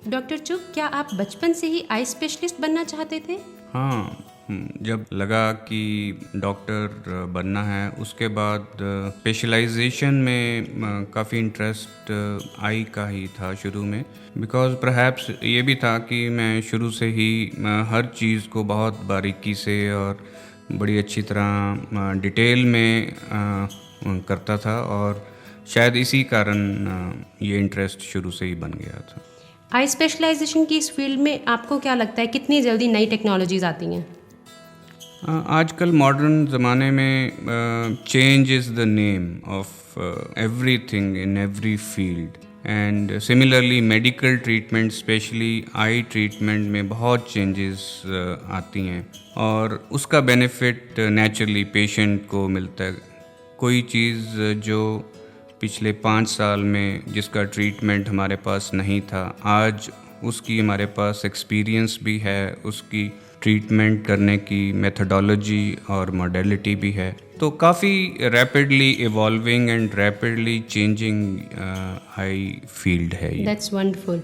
Doctor चुग, क्या आप बचपन से ही आई स्पेशलिस्ट बनना चाहते थे? हाँ, जब लगा कि डॉक्टर बनना है उसके बाद स्पेशलाइजेशन में काफ़ी इंटरेस्ट आई का ही था शुरू में। बिकॉज परहैप्स ये भी था कि मैं शुरू से ही हर चीज़ को बहुत बारीकी से और बड़ी अच्छी तरह डिटेल में करता था, और शायद इसी कारण ये इंटरेस्ट शुरू से ही बन गया था। आई स्पेशलाइजेशन की इस फील्ड में आपको क्या लगता है कितनी जल्दी नई टेक्नोलॉजीज आती हैं? आजकल मॉडर्न ज़माने में change is the name of everything in every field, and similarly medical treatment specially I treatment में बहुत चेंजेस आती हैं, और उसका बेनिफिट नेचुरली पेशेंट को मिलता है। कोई चीज़ जो पिछले 5 साल में जिसका ट्रीटमेंट हमारे पास नहीं था, आज उसकी हमारे पास एक्सपीरियंस भी है, उसकी ट्रीटमेंट करने की मेथडोलॉजी और मॉडलिटी भी है। तो काफ़ी rapidly evolving and rapidly changing I field है ये। That's wonderful.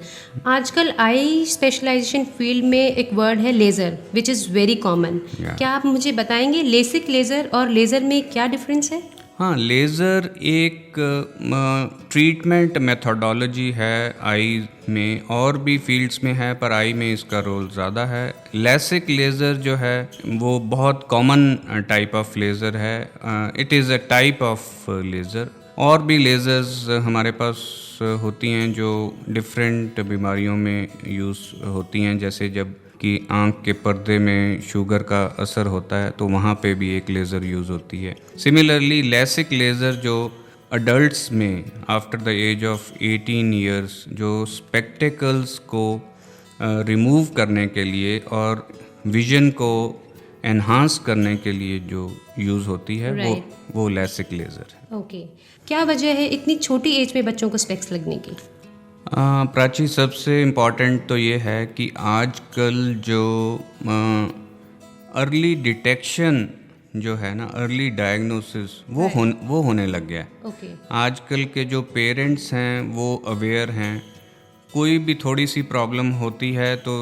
आजकल आई स्पेशलाइजेशन फील्ड में एक वर्ड है laser, which is very common. क्या आप मुझे बताएंगे लेसिक लेज़र और लेज़र में क्या डिफरेंस है? हाँ, लेज़र एक ट्रीटमेंट मेथोडोलॉजी है आई में, और भी फील्ड्स में है पर आई में इसका रोल ज़्यादा है। लेसिक लेज़र जो है वो बहुत कॉमन टाइप ऑफ लेज़र है, it is a type of laser. और भी लेज़र्स हमारे पास होती हैं जो डिफरेंट बीमारियों में यूज़ होती हैं, जैसे जब कि आँख के पर्दे में शुगर का असर होता है तो वहाँ पे भी एक लेज़र यूज़ होती है। सिमिलरली लेसिक लेज़र जो अडल्ट्स में after the age of 18 years जो स्पेक्टेकल्स को रिमूव करने के लिए और विजन को एनहांस करने के लिए जो यूज़ होती है वो लेसिक लेज़र है। ओके। क्या वजह है इतनी छोटी एज में बच्चों को स्पेक्स लगने की? प्राची, सबसे इम्पॉर्टेंट तो ये है कि आजकल जो अर्ली डिटेक्शन जो है ना, अर्ली डायग्नोसिस वो होने लग गया है। ओके। आजकल के जो पेरेंट्स हैं वो अवेयर हैं, कोई भी थोड़ी सी प्रॉब्लम होती है तो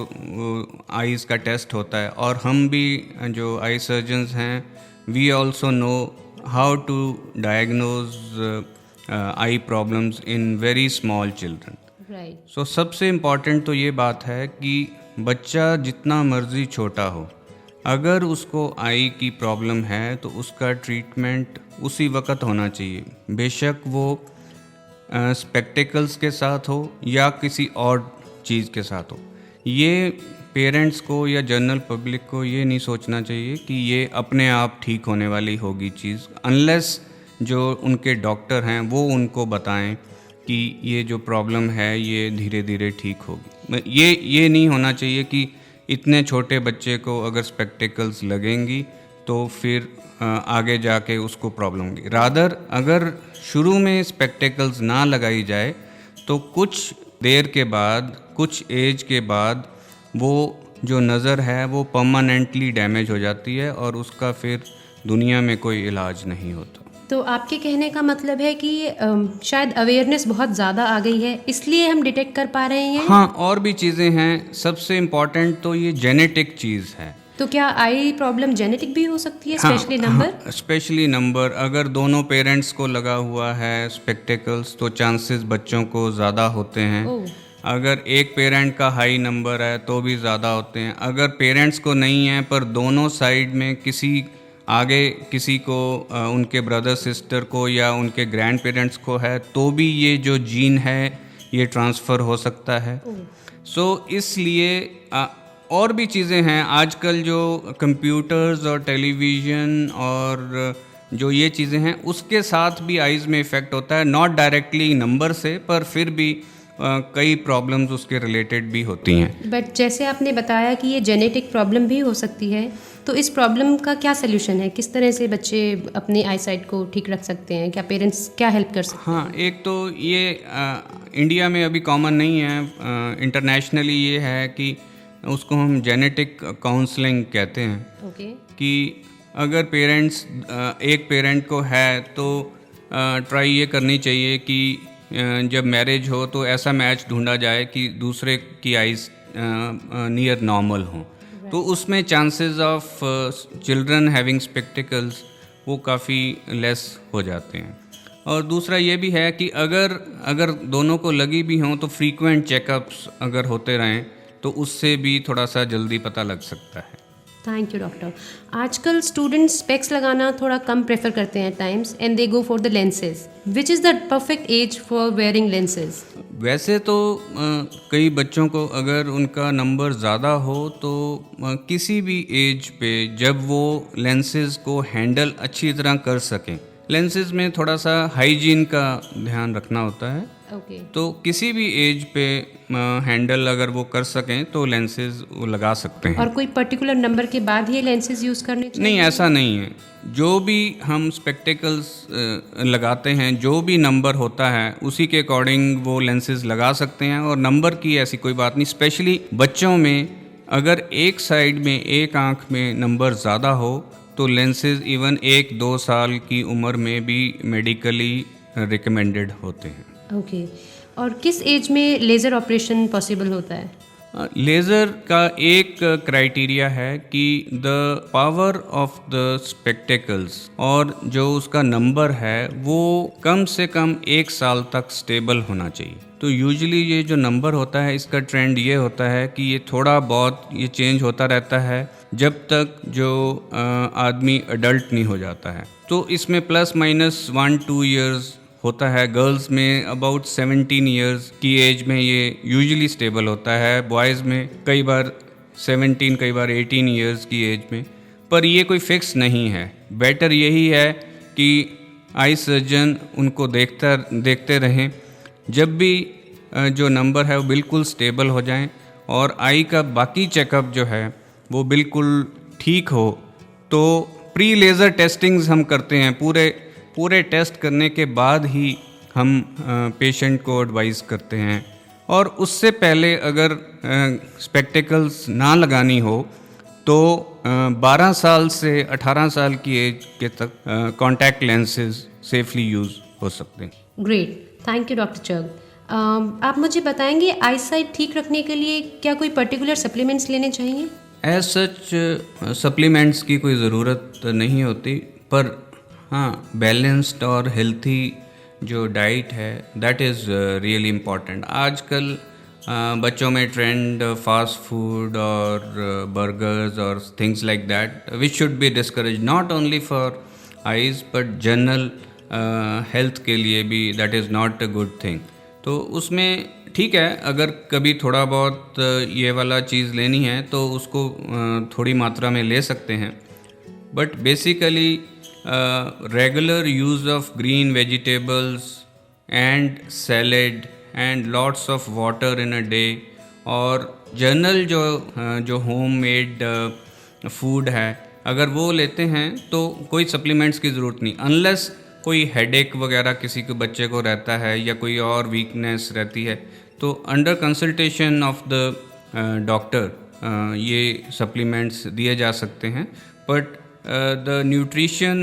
आईज़ का टेस्ट होता है, और हम भी जो आई सर्जन्स हैं we also know how to diagnose eye problems in very small children. Right. So सबसे इम्पॉर्टेंट तो ये बात है कि बच्चा जितना मर्जी छोटा हो, अगर उसको आई की प्रॉब्लम है तो उसका ट्रीटमेंट उसी वक्त होना चाहिए, बेशक वो स्पेक्टेकल्स के साथ हो या किसी और चीज़ के साथ हो। ये पेरेंट्स को या जनरल पब्लिक को ये नहीं सोचना चाहिए कि ये अपने आप ठीक होने वाली होगी चीज़, अनलेस जो उनके डॉक्टर हैं वो उनको बताएं कि ये जो प्रॉब्लम है ये धीरे धीरे ठीक होगी। ये नहीं होना चाहिए कि इतने छोटे बच्चे को अगर स्पेक्टेकल्स लगेंगी तो फिर आगे जाके उसको प्रॉब्लम होगी। रादर अगर शुरू में स्पेक्टेकल्स ना लगाई जाए तो कुछ देर के बाद, कुछ एज के बाद वो जो नज़र है वो परमानेंटली डैमेज हो जाती है और उसका फिर दुनिया में कोई इलाज नहीं होता। तो आपके कहने का मतलब है कि शायद अवेयरनेस बहुत ज़्यादा आ गई है इसलिए हम डिटेक्ट कर पा रहे हैं। हाँ, और भी चीज़ें हैं। सबसे इम्पॉर्टेंट तो ये जेनेटिक चीज़ है। तो क्या आई प्रॉब्लम जेनेटिक भी हो सकती है, स्पेशली नंबर? Specially number. अगर दोनों पेरेंट्स को लगा हुआ है स्पेक्टेकल्स तो चांसेस बच्चों को ज़्यादा होते हैं। अगर एक पेरेंट का हाई नंबर है तो भी ज़्यादा होते हैं। अगर पेरेंट्स को नहीं है पर दोनों साइड में किसी को उनके ब्रदर सिस्टर को या उनके ग्रैंड पेरेंट्स को है तो भी ये जो जीन है ये ट्रांसफ़र हो सकता है। सो इसलिए और भी चीज़ें हैं। आजकल जो कंप्यूटर्स और टेलीविज़न और जो ये चीज़ें हैं उसके साथ भी आइज़ में इफ़ेक्ट होता है, नॉट डायरेक्टली नंबर से, पर फिर भी कई प्रॉब्लम्स उसके रिलेटेड भी होती हैं। बट जैसे आपने बताया कि ये जेनेटिक प्रॉब्लम भी हो सकती है, तो इस प्रॉब्लम का क्या सलूशन है? किस तरह से बच्चे अपनी आई साइट को ठीक रख सकते हैं? क्या पेरेंट्स क्या हेल्प कर सकते हैं? हाँ, एक तो ये इंडिया में अभी कॉमन नहीं है, इंटरनेशनली ये है कि उसको हम जेनेटिक काउंसलिंग कहते हैं। ओके। कि अगर एक पेरेंट को है तो ट्राई ये करनी चाहिए कि जब मैरिज हो तो ऐसा मैच ढूंढा जाए कि दूसरे की आइज़ नियर नॉर्मल हों, तो उसमें chances of children having spectacles वो काफ़ी लेस हो जाते हैं। और दूसरा ये भी है कि अगर दोनों को लगी भी हों तो फ्रीक्वेंट चेकअप्स अगर होते रहें तो उससे भी थोड़ा सा जल्दी पता लग सकता है। Thank you doctor. आजकल स्टूडेंट्स स्पेक्स लगाना थोड़ा कम प्रेफर करते हैं times and they go for the lenses, which is the perfect age for wearing lenses? वैसे तो कई बच्चों को अगर उनका नंबर ज़्यादा हो तो किसी भी एज पे जब वो लेंसेज को हैंडल अच्छी तरह कर सकें, लेंसेज में थोड़ा सा हाइजीन का ध्यान रखना होता है, ओके। तो किसी भी एज पे हैंडल अगर वो कर सकें तो लेंसेज वो लगा सकते हैं। और कोई पर्टिकुलर नंबर के बाद ही लेंसेज यूज़ करने चाहिए? नहीं, ऐसा नहीं है। जो भी हम स्पेक्टिकल्स लगाते हैं, जो भी नंबर होता है उसी के अकॉर्डिंग वो लेंसेज लगा सकते हैं, और नंबर की ऐसी कोई बात नहीं। स्पेशली बच्चों में अगर एक साइड में, एक आँख में नंबर ज़्यादा हो तो लेंसेज इवन 1-2 साल की उम्र में भी मेडिकली रिकमेंडेड होते हैं। ओके। और किस एज में लेज़र ऑपरेशन पॉसिबल होता है? लेज़र का एक क्राइटेरिया है कि the power of the spectacles और जो उसका नंबर है वो कम से कम 1 साल तक स्टेबल होना चाहिए। तो यूजुअली ये जो नंबर होता है इसका ट्रेंड ये होता है कि ये थोड़ा बहुत ये चेंज होता रहता है जब तक जो आदमी अडल्ट नहीं हो जाता है। तो इसमें प्लस माइनस 1-2 ईयर्स होता है। गर्ल्स में अबाउट 17 ईयर्स की एज में ये यूजुअली स्टेबल होता है, बॉयज़ में कई बार 17, कई बार 18 ईयर्स की एज में। पर ये कोई फिक्स नहीं है। बेटर यही है कि आई सर्जन उनको देखते रहें, जब भी जो नंबर है वो बिल्कुल स्टेबल हो जाएं और आई का बाकी चेकअप जो है वो बिल्कुल ठीक हो, तो प्री लेज़र टेस्टिंग्स हम करते हैं। पूरे टेस्ट करने के बाद ही हम पेशेंट को एडवाइस करते हैं। और उससे पहले अगर स्पेक्टिकल्स ना लगानी हो तो 12 साल से 18 साल की एज के तक कॉन्टैक्ट लेंसेज सेफली यूज़ हो सकते हैं। Great, thank you doctor Chugh. आप मुझे बताएंगे आई साइट ठीक रखने के लिए क्या कोई पर्टिकुलर सप्लीमेंट्स लेने चाहिए? एज सच सप्लीमेंट्स की कोई ज़रूरत नहीं होती, पर हाँ, बैलेंस्ड और हेल्थी जो डाइट है दैट इज़ रियली इम्पॉर्टेंट। आजकल बच्चों में ट्रेंड फास्ट फूड और बर्गर्स और things like that which should be discourage, not only for eyes but general health के लिए भी that is not a good thing. तो उसमें ठीक है, अगर कभी थोड़ा बहुत ये वाला चीज़ लेनी है तो उसको थोड़ी मात्रा में ले सकते हैं, but basically regular use of green vegetables and salad and lots of water in a day, और जनरल जो होम मेड फूड है अगर वो लेते हैं तो कोई सप्लीमेंट्स की ज़रूरत नहीं, अनलेस कोई हेडेक वगैरह किसी के बच्चे को रहता है या कोई और वीकनेस रहती है, तो under consultation of the doctor ये सप्लीमेंट्स दिए जा सकते हैं। But the nutrition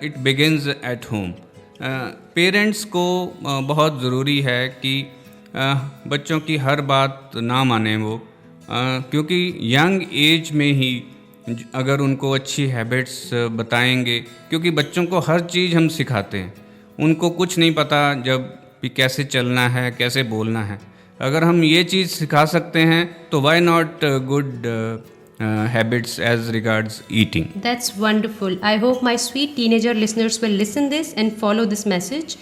it begins at home. Parents को बहुत ज़रूरी है कि बच्चों की हर बात ना माने वो, क्योंकि यंग एज में ही अगर उनको अच्छी हैबिट्स बताएंगे, क्योंकि बच्चों को हर चीज़ हम सिखाते हैं, उनको कुछ नहीं पता जब भी कैसे चलना है, कैसे बोलना है। अगर हम ये चीज़ सिखा सकते हैं तो why not good habits as regards eating. That's wonderful. I hope my sweet teenager listeners will listen this and follow this message.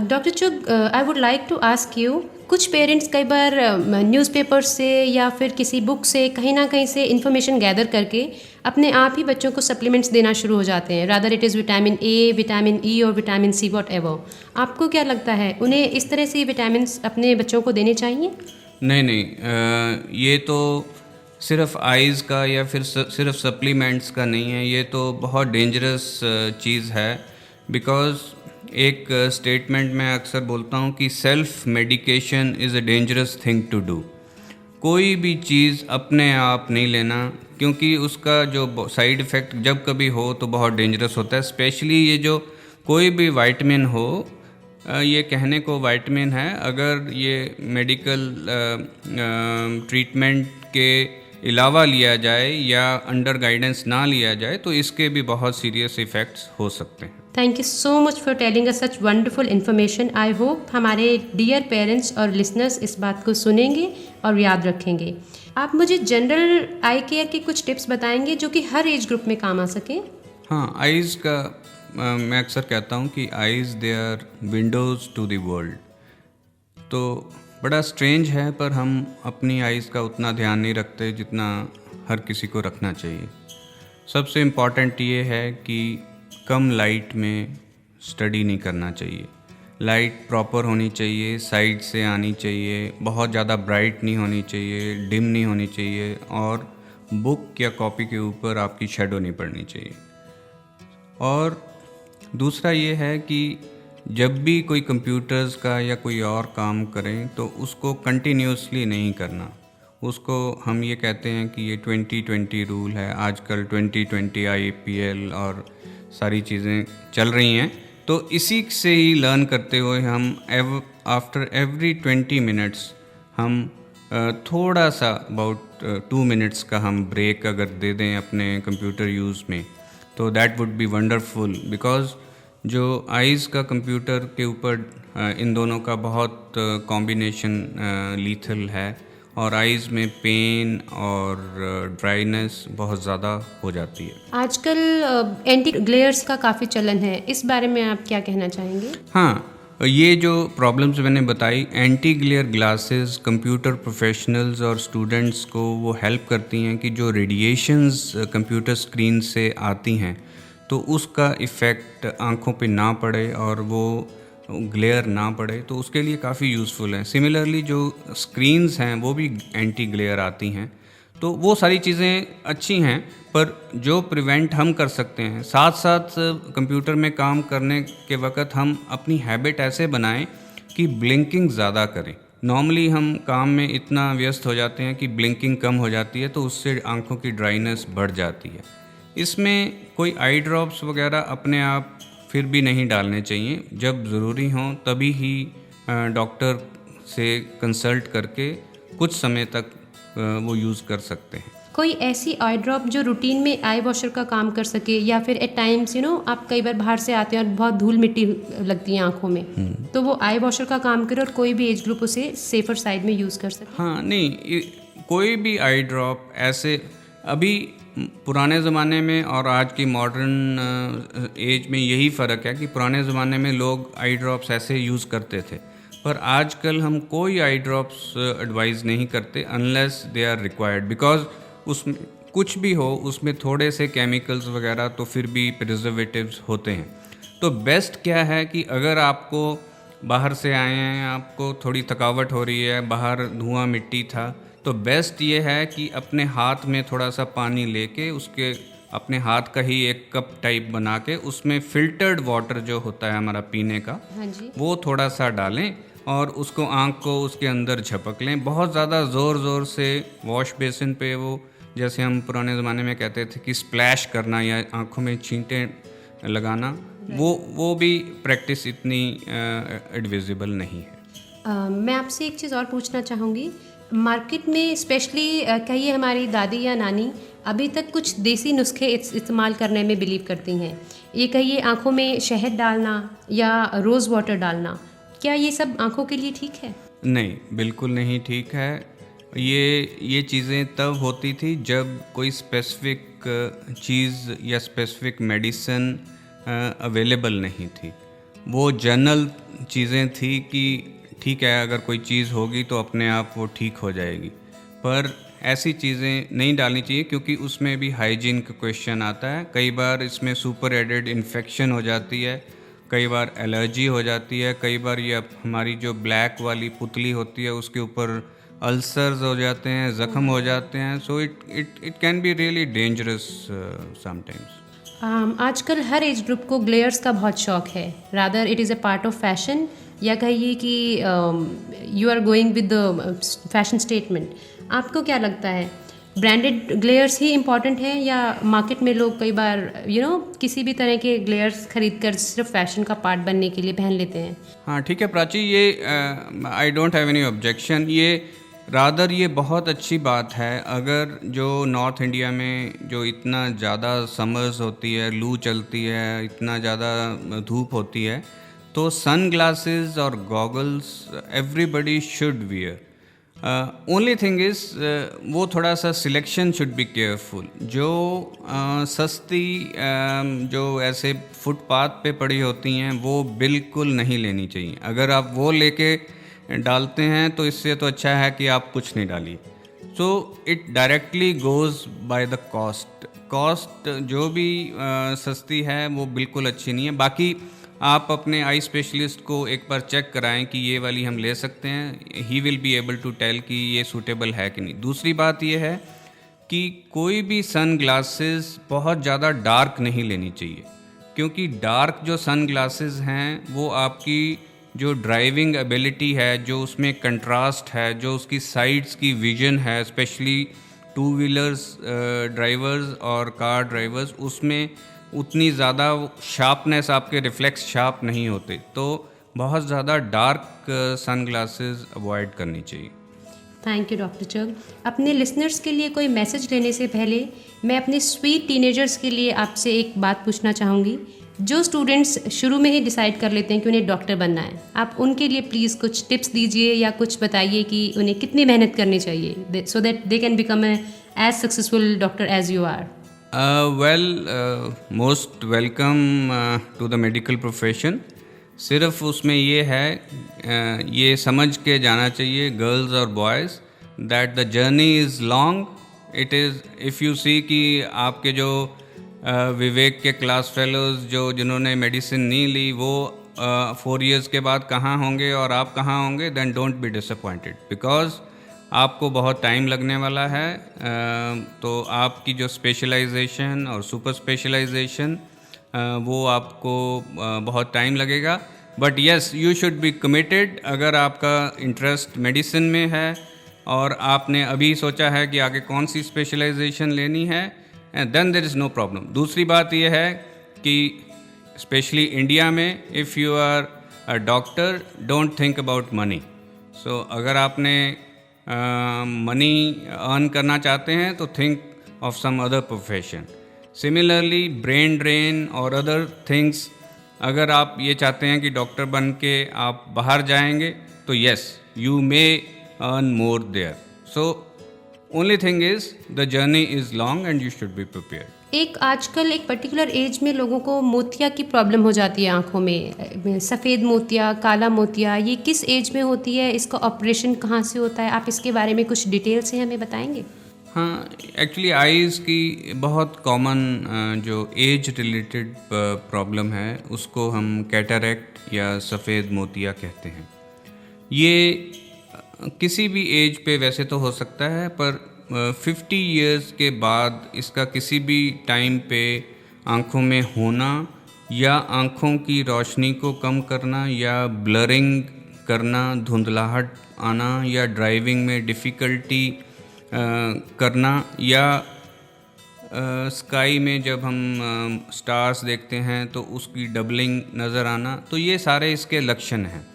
Dr. Chug, I would like to ask you, कुछ पेरेंट्स कई बार newspaper से या फिर किसी book से कहीं ना कहीं से इन्फॉर्मेशन गैदर करके अपने आप ही बच्चों को सप्लीमेंट्स देना शुरू हो जाते हैं, rather it is vitamin A, vitamin E और विटामिन सी, वॉट एवर। आपको क्या लगता है, उन्हें इस तरह से विटामिन अपने बच्चों को देने चाहिए? नहीं, ये तो सिर्फ आइज़ का या फिर सिर्फ सप्लीमेंट्स का नहीं है, ये तो बहुत डेंजरस चीज़ है। बिकॉज़ एक स्टेटमेंट मैं अक्सर बोलता हूँ कि self medication is a dangerous thing to do. कोई भी चीज़ अपने आप नहीं लेना, क्योंकि उसका जो साइड इफ़ेक्ट जब कभी हो तो बहुत डेंजरस होता है। स्पेशली ये जो कोई भी विटामिन हो ये कहने को विटामिन है, अगर ये मेडिकल ट्रीटमेंट के अलावा लिया जाए या अंडर गाइडेंस ना लिया जाए तो इसके भी बहुत सीरियस इफ़ेक्ट्स हो सकते हैं। Thank you so much for telling us such wonderful information. I hope हमारे डियर पेरेंट्स और लिसनर्स इस बात को सुनेंगे और याद रखेंगे। आप मुझे जनरल आई केयर के कुछ टिप्स बताएंगे जो कि हर एज ग्रुप में काम आ सकें? हाँ, आइज़ का मैं अक्सर कहता हूँ कि eyes they are windows to the world. तो बड़ा स्ट्रेंज है, पर हम अपनी आइज़ का उतना ध्यान नहीं रखते जितना हर किसी को रखना चाहिए। सबसे इम्पॉर्टेंट ये है कि कम लाइट में स्टडी नहीं करना चाहिए। लाइट प्रॉपर होनी चाहिए, साइड से आनी चाहिए, बहुत ज़्यादा ब्राइट नहीं होनी चाहिए, डिम नहीं होनी चाहिए, और बुक या कॉपी के ऊपर आपकी शैडो नहीं पड़नी चाहिए। और दूसरा ये है कि जब भी कोई कंप्यूटर्स का या कोई और काम करें तो उसको कंटिन्यूसली नहीं करना। उसको हम ये कहते हैं कि ये 2020 रूल है, आजकल 2020 IPL और सारी चीज़ें चल रही हैं, तो इसी से ही लर्न करते हुए हम आफ्टर एवरी 20 मिनट्स हम थोड़ा सा अबाउट 2 मिनट्स का हम ब्रेक अगर दे दें अपने कंप्यूटर यूज़ में, तो that would be wonderful. Because जो आइज़ का कंप्यूटर के ऊपर इन दोनों का बहुत कॉम्बिनेशन लीथल है, और आइज़ में पेन और ड्राइनेस बहुत ज़्यादा हो जाती है। आजकल एंटी ग्लेयर्स का काफ़ी चलन है, इस बारे में आप क्या कहना चाहेंगे? हाँ, ये जो प्रॉब्लम्स मैंने बताई, anti glare glasses computer professionals और स्टूडेंट्स को वो हेल्प करती हैं कि जो रेडिएशंस कंप्यूटर स्क्रीन से आती हैं तो उसका इफ़ेक्ट आँखों पे ना पड़े और वो ग्लेयर ना पड़े, तो उसके लिए काफ़ी यूज़फुल है। सिमिलरली जो स्क्रीन्स हैं वो भी एंटी ग्लेयर आती हैं, तो वो सारी चीज़ें अच्छी हैं, पर जो प्रिवेंट हम कर सकते हैं, साथ साथ कंप्यूटर में काम करने के वक्त हम अपनी हैबिट ऐसे बनाएं कि ब्लिंकिंग ज़्यादा करें। नॉर्मली हम काम में इतना व्यस्त हो जाते हैं कि ब्लिंकिंग कम हो जाती है, तो उससे आँखों की ड्राइनेस बढ़ जाती है। इसमें कोई आई ड्रॉप्स वगैरह अपने आप फिर भी नहीं डालने चाहिए, जब ज़रूरी हों तभी ही डॉक्टर से कंसल्ट करके कुछ समय तक वो यूज़ कर सकते हैं। कोई ऐसी आई ड्रॉप जो रूटीन में आई वॉशर का काम कर सके, या फिर एट टाइम्स आप कई बार बाहर से आते हैं और बहुत धूल मिट्टी लगती है आंखों में, तो वो आई वॉशर का काम करे और कोई भी एज ग्रुप उसे सेफर साइड में यूज़ कर सके? हाँ, नहीं, कोई भी आई ड्रॉप ऐसे, अभी पुराने ज़माने में और आज की मॉडर्न एज में यही फ़र्क है कि पुराने ज़माने में लोग आई ड्रॉप्स ऐसे यूज़ करते थे, पर आजकल हम कोई आई ड्रॉप्स एडवाइज़ नहीं करते unless they are required. Because उसमें कुछ भी हो, उसमें थोड़े से केमिकल्स वगैरह तो फिर भी प्रिजर्वेटिव्स होते हैं। तो बेस्ट क्या है कि अगर आपको बाहर से आए हैं, आपको थोड़ी थकावट हो रही है, बाहर धुआं मिट्टी था, तो बेस्ट ये है कि अपने हाथ में थोड़ा सा पानी लेके उसके अपने हाथ का ही एक कप टाइप बना के उसमें फ़िल्टर्ड वाटर जो होता है हमारा पीने का, हाँ जी, वो थोड़ा सा डालें और उसको आँख को उसके अंदर झपक लें। बहुत ज़्यादा ज़ोर से वॉश बेसिन पे वो, जैसे हम पुराने ज़माने में कहते थे कि स्प्लैश करना या आँखों में छींटें लगाना, वो भी प्रैक्टिस इतनी एडवाइजेबल नहीं है। मैं आपसे एक चीज़ और पूछना चाहूँगी। मार्केट में स्पेशली कहिए हमारी दादी या नानी अभी तक कुछ देसी नुस्खे इस्तेमाल करने में बिलीव करती हैं। ये कहिए आँखों में शहद डालना या रोज़ वाटर डालना, क्या ये सब आँखों के लिए ठीक है? नहीं, बिल्कुल नहीं ठीक है। ये चीज़ें तब होती थी जब कोई स्पेसिफिक चीज़ या स्पेसिफिक मेडिसिन अवेलेबल नहीं थी। वो जनरल चीज़ें थी कि ठीक है, अगर कोई चीज़ होगी तो अपने आप वो ठीक हो जाएगी, पर ऐसी चीज़ें नहीं डालनी चाहिए क्योंकि उसमें भी हाइजीन का क्वेश्चन आता है। कई बार इसमें सुपर एडेड इन्फेक्शन हो जाती है, कई बार एलर्जी हो जाती है, कई बार ये हमारी जो ब्लैक वाली पुतली होती है उसके ऊपर अल्सर्स हो जाते हैं, ज़ख्म हो जाते हैं। So it can be really dangerous sometimes. आजकल हर एज ग्रुप को ग्लेयर्स का बहुत शौक है, rather it is a part of fashion, या कहिए कि you are going with the fashion statement. आपको क्या लगता है ब्रांडेड ग्लेयर्स ही इम्पॉर्टेंट हैं या मार्केट में लोग कई बार किसी भी तरह के ग्लेयर्स खरीद कर सिर्फ फैशन का पार्ट बनने के लिए पहन लेते हैं? हाँ ठीक है प्राची, ये I don't have any objection. ये बहुत अच्छी बात है। अगर जो नॉर्थ इंडिया में जो इतना ज़्यादा समर्स होती है, लू चलती है, इतना ज़्यादा धूप होती है, तो सन ग्लासेस और goggles everybody should wear. Only thing is वो थोड़ा सा सिलेक्शन शुड बी केयरफुल। जो सस्ती जो ऐसे फुटपाथ पे पड़ी होती हैं वो बिल्कुल नहीं लेनी चाहिए। अगर आप वो लेके डालते हैं तो इससे तो अच्छा है कि आप कुछ नहीं डालिए। So it directly goes by the cost जो भी सस्ती है वो बिल्कुल अच्छी नहीं है। बाकी आप अपने आई स्पेशलिस्ट को एक बार चेक कराएं कि ये वाली हम ले सकते हैं। He will be able to tell कि ये सूटेबल है कि नहीं। दूसरी बात ये है कि कोई भी सन ग्लासेस बहुत ज़्यादा डार्क नहीं लेनी चाहिए, क्योंकि डार्क जो सन ग्लासेस हैं वो आपकी जो ड्राइविंग एबिलिटी है, जो उसमें कंट्रास्ट है, जो उसकी साइड्स की विजन है, स्पेशली टू व्हीलर्स ड्राइवर्स और कार ड्राइवर्स, उसमें उतनी ज़्यादा शार्पनेस, आपके रिफ्लेक्स शार्प नहीं होते। तो बहुत ज़्यादा डार्क सन ग्लासेस अवॉइड करनी चाहिए। Thank you doctor Chugh. अपने लिसनर्स के लिए कोई मैसेज लेने से पहले मैं अपने स्वीट टीनेजर्स के लिए आपसे एक बात पूछना चाहूँगी। जो स्टूडेंट्स शुरू में ही डिसाइड कर लेते हैं कि उन्हें डॉक्टर बनना है, आप उनके लिए प्लीज़ कुछ टिप्स दीजिए या कुछ बताइए कि उन्हें कितनी मेहनत करनी चाहिए so that they can become as successful doctor as you are. Most welcome to the medical profession. सिर्फ उसमें ये है, ये समझ के जाना चाहिए गर्ल्स और boys that the journey is long. It is if you see कि आपके जो विवेक के क्लास फेलोज़ जिन्होंने मेडिसिन नहीं ली वो 4 years के बाद कहाँ होंगे और आप कहाँ होंगे, then don't be disappointed, because आपको बहुत टाइम लगने वाला है। तो आपकी जो स्पेशलाइजेशन और सुपर स्पेशलाइजेशन वो आपको बहुत टाइम लगेगा। But yes, you should be committed. अगर आपका इंटरेस्ट मेडिसिन में है और आपने अभी सोचा है कि आगे कौन सी स्पेशलाइजेशन लेनी है, then there is no problem. दूसरी बात यह है कि स्पेशली इंडिया में if you are a doctor, don't think about money. So अगर आपने मनी अर्न करना चाहते हैं तो think of some other profession. Similarly brain drain और अदर थिंग्स, अगर आप ये चाहते हैं कि डॉक्टर बन के आप बाहर जाएंगे तो yes, you may earn more there. So only thing is the journey is long and you should be prepared. एक आजकल एक पर्टिकुलर एज में लोगों को मोतिया की प्रॉब्लम हो जाती है आँखों में, सफ़ेद मोतिया, काला मोतिया। ये किस एज में होती है? इसका ऑपरेशन कहाँ से होता है? आप इसके बारे में कुछ डिटेल से हमें बताएंगे? हाँ, एक्चुअली आईज़ की बहुत कॉमन जो एज रिलेटेड प्रॉब्लम है उसको हम कैटरैक्ट या सफ़ेद मोतिया कहते हैं। ये किसी भी एज पे वैसे तो हो सकता है, पर 50 years के बाद इसका किसी भी टाइम पे आँखों में होना या आँखों की रोशनी को कम करना या ब्लरिंग करना, धुंधलाहट आना या ड्राइविंग में डिफ़िकल्टी करना या स्काई में जब हम स्टार्स देखते हैं तो उसकी डबलिंग नज़र आना, तो ये सारे इसके लक्षण हैं।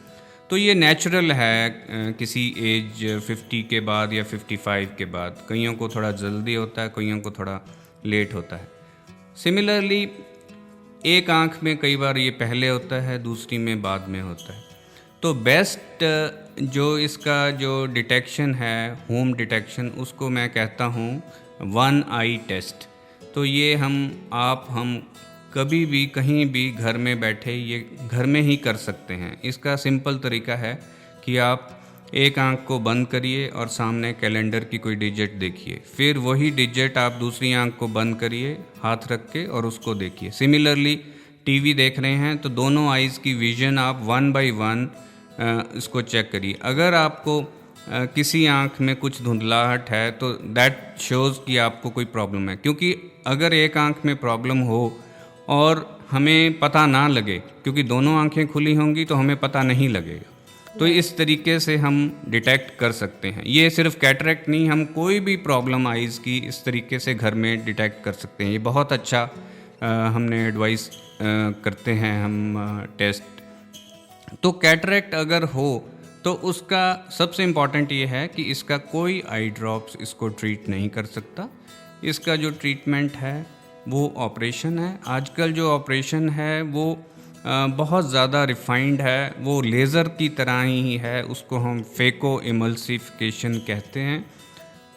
तो ये नेचुरल है किसी एज 50 के बाद या 55 के बाद। कईयों को थोड़ा जल्दी होता है, कईयों को थोड़ा लेट होता है। सिमिलरली एक आँख में कई बार ये पहले होता है, दूसरी में बाद में होता है। तो बेस्ट जो इसका जो डिटेक्शन है, होम डिटेक्शन, उसको मैं कहता हूँ 1 eye टेस्ट। तो ये हम कभी भी कहीं भी घर में बैठे ये घर में ही कर सकते हैं। इसका सिंपल तरीका है कि आप एक आंख को बंद करिए और सामने कैलेंडर की कोई डिजिट देखिए, फिर वही डिजिट आप दूसरी आंख को बंद करिए हाथ रख के और उसको देखिए। सिमिलरली टीवी देख रहे हैं तो दोनों आइज़ की विजन आप 1 by 1 इसको चेक करिए। अगर आपको किसी आंख में कुछ धुंधलाहट है तो दैट शोज़ कि आपको कोई प्रॉब्लम है, क्योंकि अगर एक आंख में प्रॉब्लम हो और हमें पता ना लगे, क्योंकि दोनों आंखें खुली होंगी तो हमें पता नहीं लगेगा। तो इस तरीके से हम डिटेक्ट कर सकते हैं। ये सिर्फ कैटरेक्ट नहीं, हम कोई भी प्रॉब्लम आइज़ की इस तरीके से घर में डिटेक्ट कर सकते हैं। ये बहुत अच्छा हमने एडवाइस करते हैं हम टेस्ट। तो कैटरेक्ट अगर हो तो उसका सबसे इम्पॉर्टेंट ये है कि इसका कोई आई ड्रॉप्स इसको ट्रीट नहीं कर सकता। इसका जो ट्रीटमेंट है वो ऑपरेशन है। आजकल जो ऑपरेशन है वो बहुत ज़्यादा रिफाइंड है, वो लेज़र की तरह ही है, उसको हम फेको इमल्सिफिकेशन कहते हैं।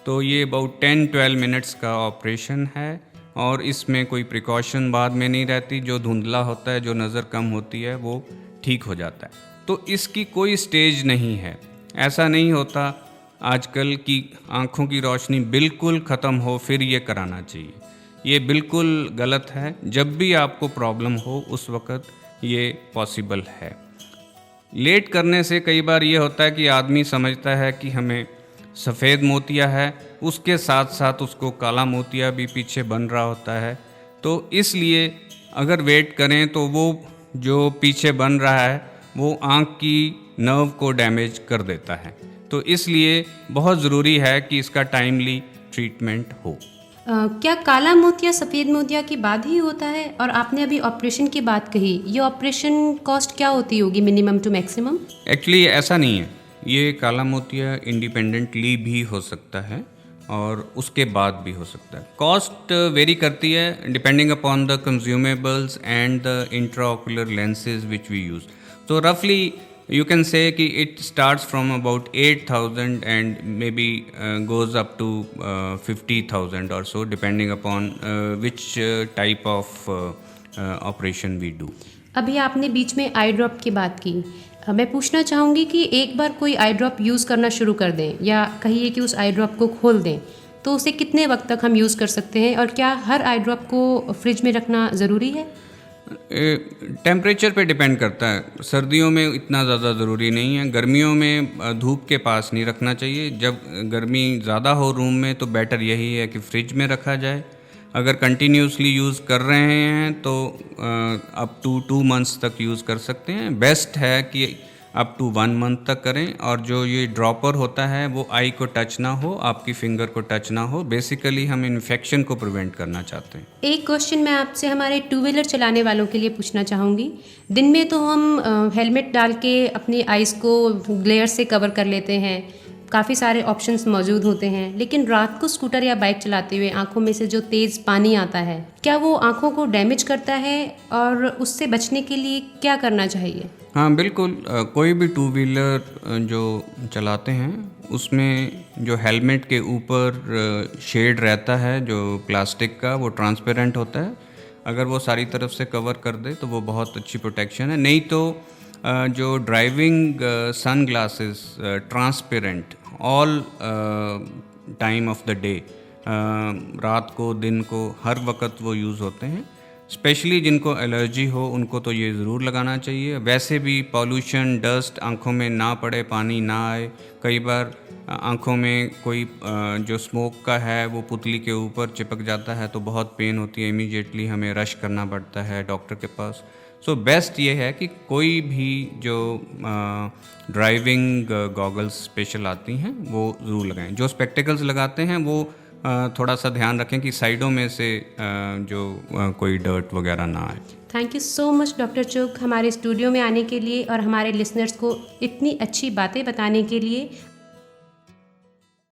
तो ये अबाउट 10-12 मिनट्स का ऑपरेशन है और इसमें कोई प्रिकॉशन बाद में नहीं रहती। जो धुंधला होता है, जो नज़र कम होती है, वो ठीक हो जाता है। तो इसकी कोई स्टेज नहीं है। ऐसा नहीं होता आजकल की आँखों की रोशनी बिल्कुल ख़त्म हो फिर ये कराना चाहिए। ये बिल्कुल गलत है। जब भी आपको प्रॉब्लम हो उस वक़्त ये पॉसिबल है। लेट करने से कई बार ये होता है कि आदमी समझता है कि हमें सफ़ेद मोतिया है, उसके साथ साथ उसको काला मोतिया भी पीछे बन रहा होता है। तो इसलिए अगर वेट करें तो वो जो पीछे बन रहा है वो आँख की नर्व को डैमेज कर देता है। तो इसलिए बहुत ज़रूरी है कि इसका टाइमली ट्रीटमेंट हो। क्या काला मोतिया सफ़ेद मोतिया के बाद ही होता है? और आपने अभी ऑपरेशन की बात कही, ये ऑपरेशन कॉस्ट क्या होती होगी मिनिमम टू मैक्सिमम? एक्चुअली ऐसा नहीं है। ये काला मोतिया इंडिपेंडेंटली भी हो सकता है और उसके बाद भी हो सकता है। कॉस्ट वेरी करती है depending upon the consumables and the intraocular lenses which we use. तो रफली you can say कि it starts from about 8,000 and maybe goes up to 50,000 or so depending upon which type of operation we do. अभी आपने बीच में आई drop की बात की। मैं पूछना चाहूँगी कि एक बार कोई आई ड्रॉप यूज़ करना शुरू कर दें या कहिए कि उस आई ड्रॉप को खोल दें तो उसे कितने वक्त तक हम यूज़ कर सकते हैं, और क्या हर आई ड्रॉप को फ्रिज में रखना ज़रूरी है? टेम्परेचर पे डिपेंड करता है। सर्दियों में इतना ज़्यादा ज़रूरी नहीं है। गर्मियों में धूप के पास नहीं रखना चाहिए। जब गर्मी ज़्यादा हो रूम में तो बेटर यही है कि फ्रिज में रखा जाए। अगर कंटिन्यूसली यूज़ कर रहे हैं तो अप टू 2 मंथ्स तक यूज़ कर सकते हैं। बेस्ट है कि अप टू 1 मंथ तक करें। और जो ये ड्रॉपर होता है वो आई को टच ना हो, आपकी फिंगर को टच ना हो। बेसिकली हम इन्फेक्शन को प्रिवेंट करना चाहते हैं। एक क्वेश्चन मैं आपसे हमारे 2 व्हीलर चलाने वालों के लिए पूछना चाहूँगी। दिन में तो हम हेलमेट डाल के अपनी आइज़ को ग्लेयर से कवर कर लेते हैं, काफ़ी सारे ऑप्शंस मौजूद होते हैं, लेकिन रात को स्कूटर या बाइक चलाते हुए आंखों में से जो तेज़ पानी आता है, क्या वो आंखों को डैमेज करता है और उससे बचने के लिए क्या करना चाहिए? हाँ बिल्कुल। कोई भी 2 व्हीलर जो चलाते हैं उसमें जो हेलमेट के ऊपर शेड रहता है जो प्लास्टिक का, वो ट्रांसपेरेंट होता है। अगर वो सारी तरफ से कवर कर दे तो वो बहुत अच्छी प्रोटेक्शन है। नहीं तो जो driving sun glasses transparent all time of the day, रात को दिन को हर वक्त वो यूज़ होते हैं। स्पेशली जिनको एलर्जी हो उनको तो ये ज़रूर लगाना चाहिए। वैसे भी पॉल्यूशन, डस्ट आँखों में ना पड़े, पानी ना आए। कई बार आँखों में कोई जो स्मोक का है वो पुतली के ऊपर चिपक जाता है तो बहुत पेन होती है। इमीडिएटली हमें रश करना पड़ता है डॉक्टर के पास। सो बेस्ट ये है कि कोई भी जो ड्राइविंग गॉगल्स स्पेशल आती हैं वो ज़रूर लगाएं। जो स्पेक्टिकल्स लगाते हैं वो थोड़ा सा ध्यान रखें कि साइडों में से जो कोई डर्ट वगैरह ना आए। Thank you so much doctor चुग, हमारे स्टूडियो में आने के लिए और हमारे लिसनर्स को इतनी अच्छी बातें बताने के लिए।